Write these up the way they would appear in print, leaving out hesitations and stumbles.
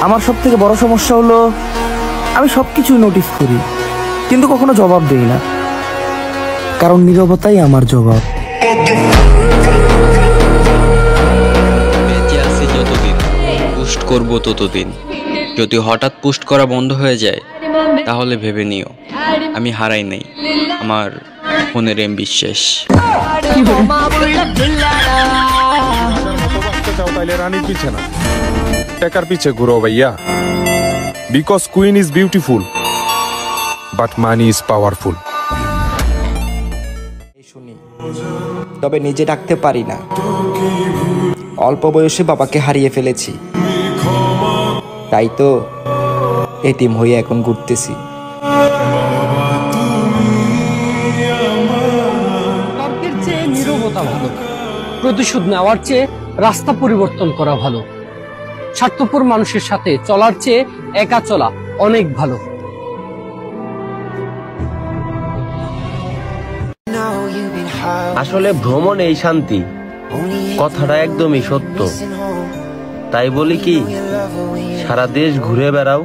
আমার সব থেকে বড় সমস্যা হলো আমি সবকিছু নোটিস করি কিন্তু কখনো জবাব দেই না, কারণ নীরবতাই আমার জবাব। বেঁচে আছি যতদিন, পোস্ট করব ততদিন। যদি হঠাৎ পোস্ট করা বন্ধ হয়ে যায় তাহলে ভেবে নিও আমি হারাই নাই, আমার ফোনের এমবি শেষ। রানীর পিছে না, টাকার পিছে ঘুরো ভাইয়া। Because queen is beautiful but money is powerful. শুনি তবে নিজে ডাকতে পারি না। অল্প বয়সে বাবাকে হারিয়ে ফেলেছি, তাই তো এতিম হয়ে এখন ঘুরতেছি। তর্কের চেয়ে নীরবতা ভালো, প্রতিশোধ নেওয়ার চেয়ে রাস্তা পরিবর্তন করা ভালো, স্বার্থপর মানুষের সাথে চলার চেয়ে একা চলা অনেক ভালো। আসলে ভ্রমণ এই শান্তি, কথাটা একদমই সত্য। তাই বলি কি, সারা দেশ ঘুরে বেড়াও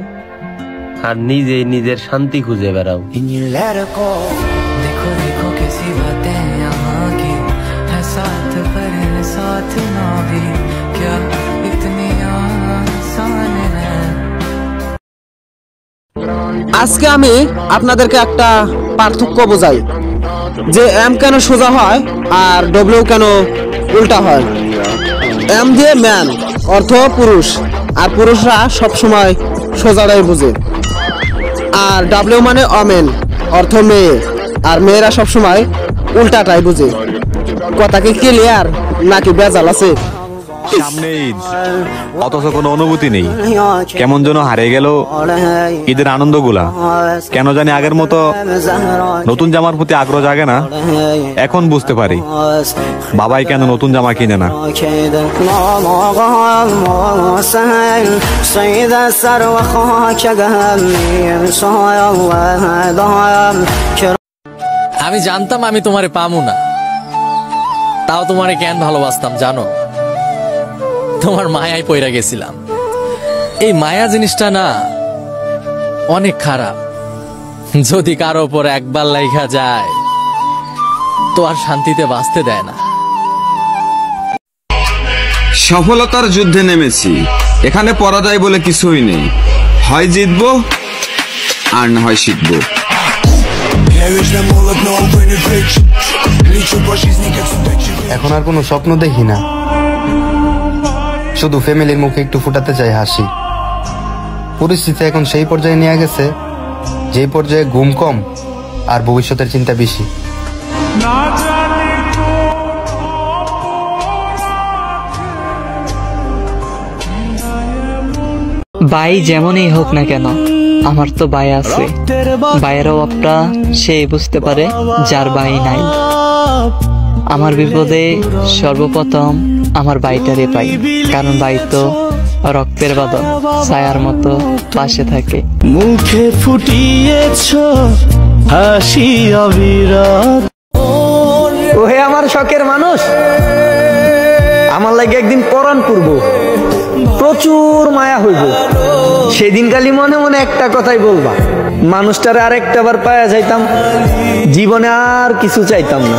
আর নিজেই নিজের শান্তি খুঁজে বেড়াও। আজকে আমি আপনাদেরকে একটা পার্থক্য বোঝাই যে এম কেন সোজা হয় আর ডব্লিউ কেন উল্টা হয়। এম দিয়ে ম্যান অর্থ পুরুষ, আর পুরুষরা সবসময় সোজাটাই বুঝে। আর ডাব্লিউ মানে অমেন অর্থ মেয়ে, আর মেয়েরা সবসময় উল্টাটাই বুঝে। কথা কি ক্লিয়ার নাকি বেজাল আছে? সামনে ঈদ অথচ কোনো অনুভূতি নেই, কেমন যেন হারিয়ে গেল ঈদের আনন্দগুলা। কেন জানি আগের মতো নতুন জামার প্রতি আগ্রহ জাগে না। এখন বুঝতে পারি বাবাই কেন নতুন জামা কিনে না। আমি জানতাম আমি তোমারে পামু না, তাও তোমারে কেন ভালোবাসতাম জানো? তোমার মায়ায় পইরা গেছিলাম। এই মায়া জিনিসটা না অনেক খারাপ, যদি কারো উপর একবার লাইগা যায় তো আর শান্তিতে বাঁচতে দেয় না। সফলতার যুদ্ধে নেমেছি, এখানে পরাজয় বলে কিছুই নেই। হয় জিতবো আর না হয় শিখবো। এখন আর কোনো স্বপ্ন দেখি না, শুধু ফ্যামিলির মুখে একটু ফুটাতে চাই হাসি। পরিস্থিতি এখন সেই পর্যায়ে নিয়ে গেছে যেই পর্যায়ে ঘুম কম আর ভবিষ্যতের চিন্তা বেশি। ভাই যেমনই হোক না কেন, আমার তো ভাই আছে। ভাইয়ের অভাবটা সে বুঝতে পারে যার ভাই নাই। আমার বিপদে সর্বপ্রথম আমার ভাইটারে পাই, কারণ ভাই তো রক্তের বাঁধন, ছায়ার মতো পাশে থাকে। মুখে ফুটিয়েছ হাসি অবিরত। ওহে আমার শখের মানুষ, আমার লাগে একদিন পরাণ পূর্ব প্রচুর মায়া হইব। সেদিন খালি মনে মনে একটা কথাই বলবা, মানুষটারে আরেকটা বার পায়া যাইতাম, জীবনে আর কিছু চাইতাম না।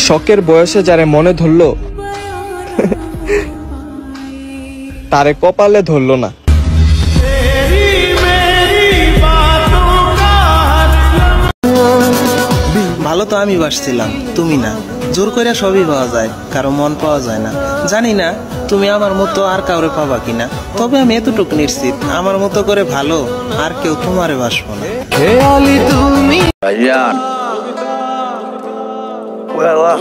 শখের বয়সে যারে মনে ধরলো তারে কপালে ধরলো না। ভালো তো আমি বাসছিলাম, তুমি না। জোর করে সবই পাওয়া যায়, কারো মন পাওয়া যায় না। জানি না তুমি আমার মতো আর কাউরে পাবা কিনা, তবে আমি এতটুকু নিশ্চিত আমার মতো করে ভালো আর কেউ তোমারে বাসবো না।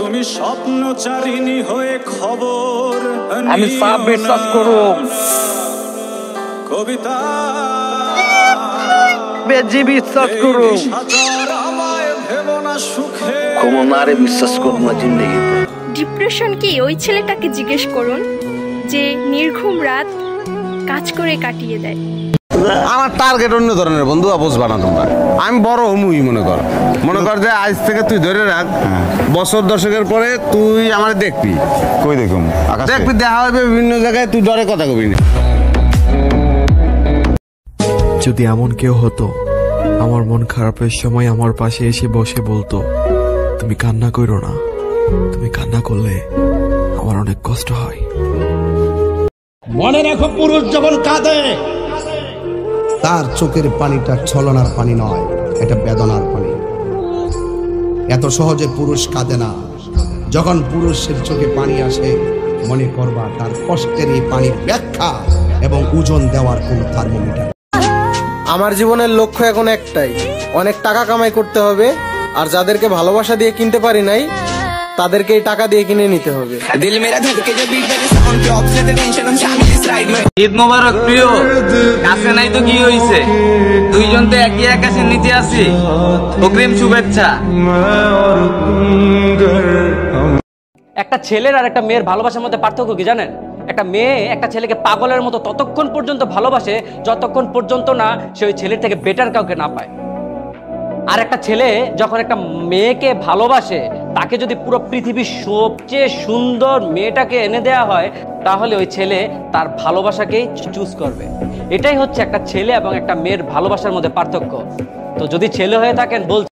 তুমি স্বপ্নচারিণী হয়ে খবর আমি সব বিশ্বাস করুম, কবিতা বেজি বিশ্বাস করুম, ক্ষমতারে বিশ্বাস করুম না জিন্দেগিতে। ডিপ্রেশন কি ওই ছেলেটাকে জিজ্ঞেস করুন যে নির্ঘুম রাত কাজ করে কাটিয়ে দেয়। আমার টার্গেট অন্য ধরনের বন্ধু, বুঝবা না তোমরা। আমি বড় হমুই মনে কর যে আজ থেকে তুই ধরে রাখ, বছর দশকের পরে তুই আমার দেখবি। কই দেখুন? দেখবি, দেখা হবে বিভিন্ন জায়গায়, তুই ডরে কথা কবি না। যদি এমন কেউ হতো আমার মন খারাপের সময় আমার পাশে এসে বসে বলতো, তুমি কান্না করো না, তুমি কান্না করলে আমার অনেক কষ্ট হয়। মনে রাখো, পুরুষ যখন কাঁদে তার চোখের পানিটা ছলনার পানি নয়, এটা বেদনার পানি। এত সহজে পুরুষ কাঁদে না। যখন পুরুষের চোখে পানি আসে, মনে করবা তার কষ্টের এই পানির ব্যাখ্যা এবং ওজন দেওয়ার কোনো থার্মোমিটার। আমার জীবনের লক্ষ্য এখন একটাই, অনেক টাকা কামাই করতে হবে, আর যাদেরকে ভালোবাসা দিয়ে কিনতে পারি নাই তাদেরকে এই টাকা দিয়ে কিনে নিতে হবে। ঈদ মোবারক প্রিয়। কাছে নাই তো কি হইছে, দুইজন তো একই আকাশের নিচে আছি। অগ্রিম শুভেচ্ছা। একটা ছেলের আর একটা মেয়ের ভালোবাসার মধ্যে পার্থক্য কি জানেন? একটা মেয়ে একটা ছেলেকে পাগলের মতো ততক্ষণ পর্যন্ত ভালোবাসে যতক্ষণ পর্যন্ত না সে ওই ছেলের থেকে বেটার কাউকে না পায়। আর একটা ছেলে যখন একটা মেয়েকে ভালোবাসে, তাকে যদি পুরো পৃথিবীর সবচেয়ে সুন্দর মেয়েটাকে এনে দেয়া হয়, তাহলে ওই ছেলে তার ভালোবাসাকেই চুজ করবে। এটাই হচ্ছে একটা ছেলে এবং একটা মেয়ের ভালোবাসার মধ্যে পার্থক্য। তো যদি ছেলে হয়ে থাকেন, বলছি